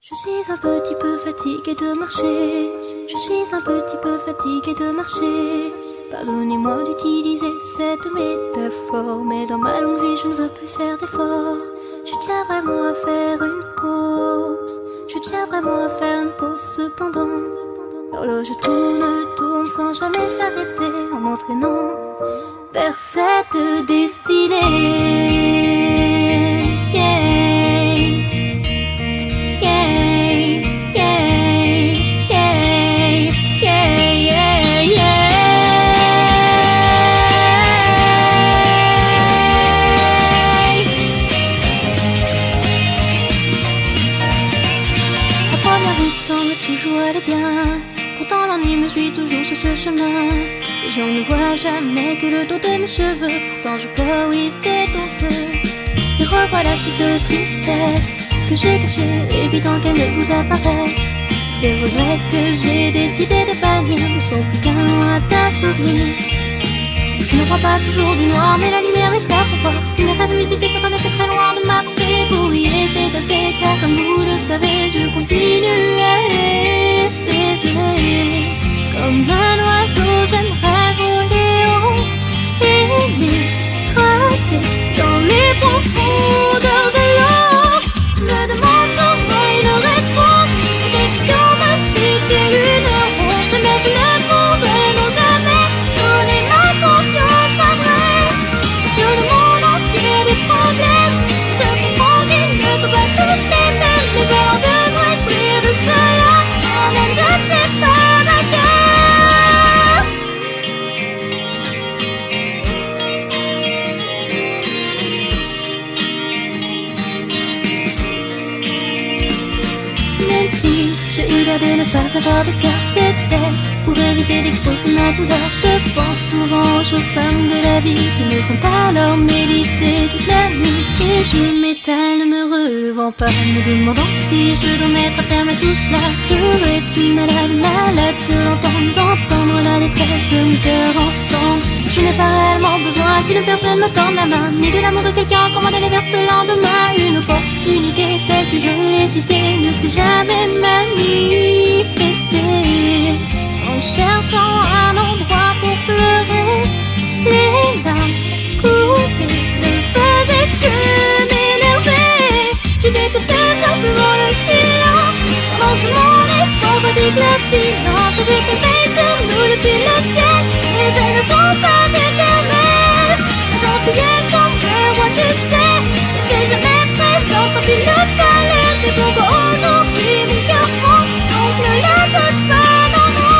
Je suis un petit peu fatiguée de marcher. Je suis un petit peu fatiguée de marcher. Pardonnez-moi d'utiliser cette métaphore, mais dans ma longue vie je ne veux plus faire d'efforts. Je tiens vraiment à faire une pause. Je tiens vraiment à faire une pause cependant. L'horloge tourne sans jamais s'arrêter, en m'entraînant vers cette destinée. Toujours aller bien, pourtant l'ennui me suit toujours sur ce chemin. Les gens ne voient jamais que le dos de mes cheveux, pourtant je pleure, oui c'est honteux. Et revoilà cette tristesse que j'ai cachée, évident qu'elle ne vous apparaisse. Ces regrets que j'ai décidé de bannir ne sont plus qu'un lointain souvenir. Je ne crois pas toujours du noir, mais la lumière espère pour voir. Ce qui n'est pas vu, c'était sont en effet très loin de ma pensée brouillée. C'est assez clair, comme vous le savez, je continue à espérer. Comme un oiseau, j'aimerais voler haut et m'écraser dans les profondeurs de l'eau. Je me demande comment une réponse, une question me fait une honte. Mais je ne pourrai non jamais donner ma confiance à vrai. Sur le monde entier des problèmes, je comprends qu'ils ne sont pas tous les mêmes. Mais alors devrais-je rire de cela? Moi-même je ne sais pas ma cœur. Même si j'ai eu l'air de ne pas avoir de cœur, c'était pour éviter d'exposer ma douleur. Je pense souvent aux choses simples de la vie qui me font alors méditer toute la nuit. Et je m'étale, ne me relevant pas, me demandant si je dois mettre à terme à tout cela. Serais-tu malade de l'entendre, d'entendre la détresse de mon cœur ensemble? Je n'ai pas réellement besoin qu'une personne me tende la main, ni de l'amour de quelqu'un qu'on va aller vers ce lendemain. Une opportunité telle que je l'ai citée ne s'est jamais manifestée. En cherchant un endroit pour pleurer, les larmes coulées ne faisaient que m'énerver. Je détestais simplement le silence, pendant que mon espoir fatigue le silence. Je sais qu'elles veillent sur nous depuis le ciel, mais elles ne sont pas éternelles. La gentillesse contre moi, tu sais, n'était jamais présente quand il le fallait. C'est pourquoi aujourd'hui mon cœur prend, donc ne la touche pas, non, non.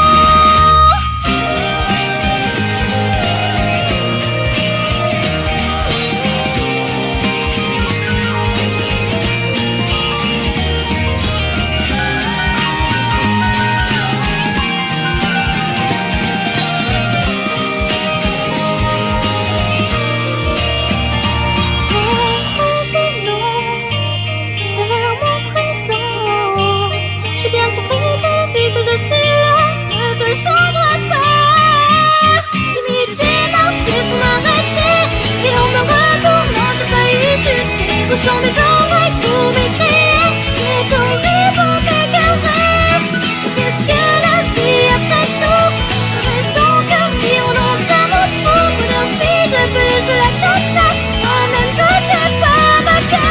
Changera pas. Timide, j'ai marché sans m'arrêter, et en me retournant, j'ai failli chuter. Bouchant mes oreilles pour m'écrire, c'est horrible pour m'égarer. Qu'est-ce que la vie après tout? Reste donc un vivre dans un monde fou. Pour leur fille, je peux laisser la tête ça. Moi-même, je sais pas ma cœur.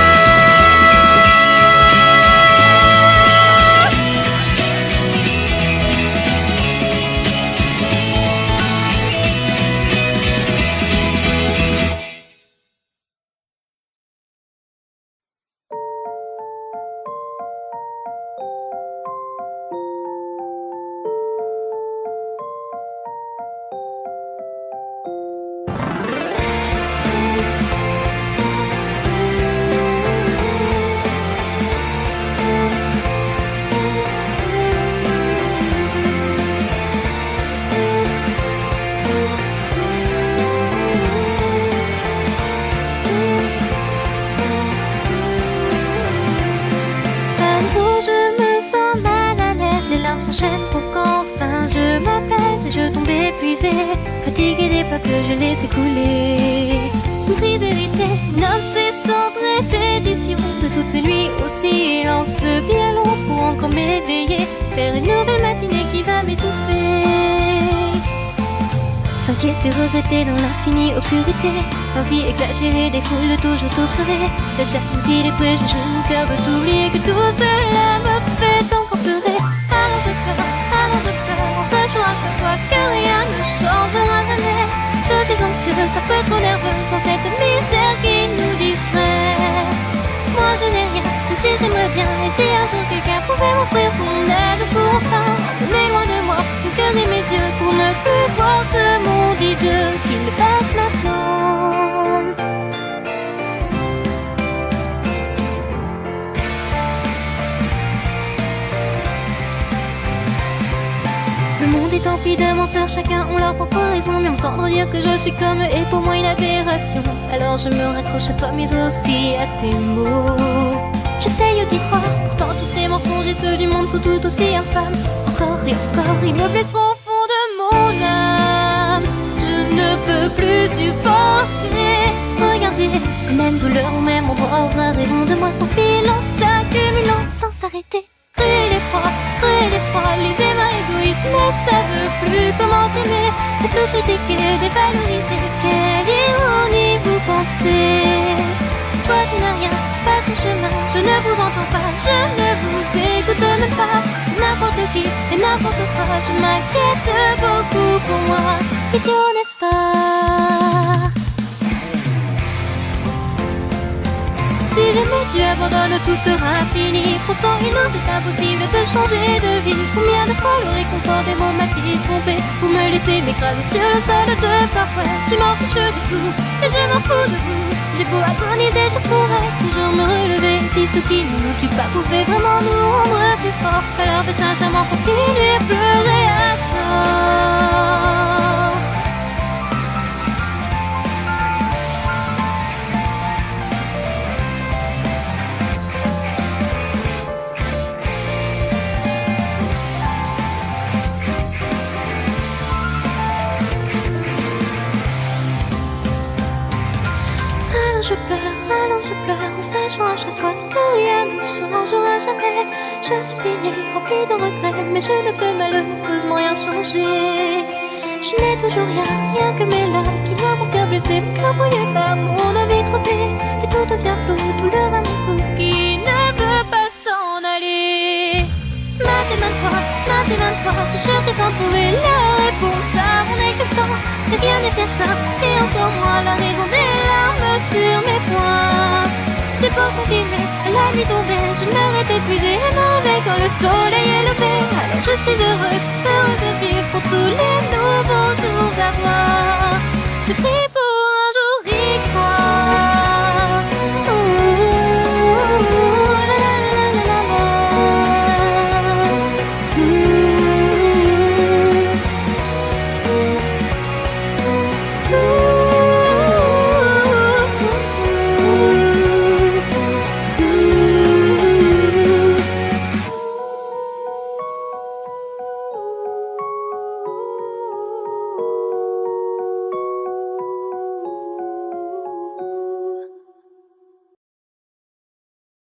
Fatiguée des pas que je laisse couler. Une triste vérité, une incessante répétition de toutes ces nuits au silence bien long. T'inquiéter, regretter dans l'infinie obscurité. Envie exagérée des foules de toujours t'observer. De jalousie, des préjugés, mon cœur veut oublier que tout cela me fait encore pleurer. Alors je pleure, en sachant à chaque fois que rien ne changera jamais. Je suis anxieuse, un peu trop nerveuse dans cette misère qui nous distrait. Moi je n'ai rien, même si j'aimerais bien. Et si un jour quelqu'un pouvait m'offrir son aide pour enfin m'emmener loin de moi, mon cœur et mes yeux pour ne plus voir ce monde hideux qu'il me fasse maintenant. Le monde est empli de menteurs, chacun ont leur propre raison. Mais entendre dire que je suis comme eux est pour moi une aberration. Alors je me raccroche à toi mais aussi à tes mots. J'essaye d'y croire, pourtant tous tes mensonges et ceux du monde sont tout aussi infâmes. Encore et encore, ils me blesseront au fond de mon âme. Je ne peux plus supporter. Regardez, la même douleur au même endroit aura raison de moi, s'empilant, s'accumulant sans s'arrêter. Cruel et froid, les aimants égoïstes ne savent plus comment t'aimer. Et tout critiquer, dévaloriser, quelle ironie vous pensez. Toi tu n'as rien, pas ton chemin, je ne vous entends pas, je ne vous écoute même pas. N'importe qui et n'importe quoi, je m'inquiète beaucoup pour moi. Idiot n'est-ce pas? Si jamais tu abandonnes, tout sera fini. Pourtant il nous est impossible de changer de vie. Combien de fois le réconfort des mots m'a-t-il trompé pour me laisser m'écraser sur le sol de parfois. Je m'en fiche de tout et je m'en fous de vous. J'ai beau agoniser, je pourrais toujours me relever. Si ce qui ne nous tue pas pouvait vraiment nous rendre plus forts, alors je vais sincèrement continuer à pleurer à tort. Alors je pleure, en sachant à chaque fois que rien ne changera jamais. Je suis pilée, remplie de regrets, mais je ne peux malheureusement rien changer. Je n'ai toujours rien que mes larmes qui voient mon cœur blessé, mon cœur brouillé par mon envie trompée. Et tout devient flou, tout le amour qui ne veut pas s'en aller. Maintes et maintes fois, je cherche à trouver la réponse à mon existence. Mais rien n'est certain, et encore moins la raison des larmes sur mes poings. J'ai beau continuer, la nuit tombée, je m'arrête épuisée et me réveille quand le soleil est levé. Alors je suis heureuse de vivre pour tous les nouveaux jours à voir. Je prie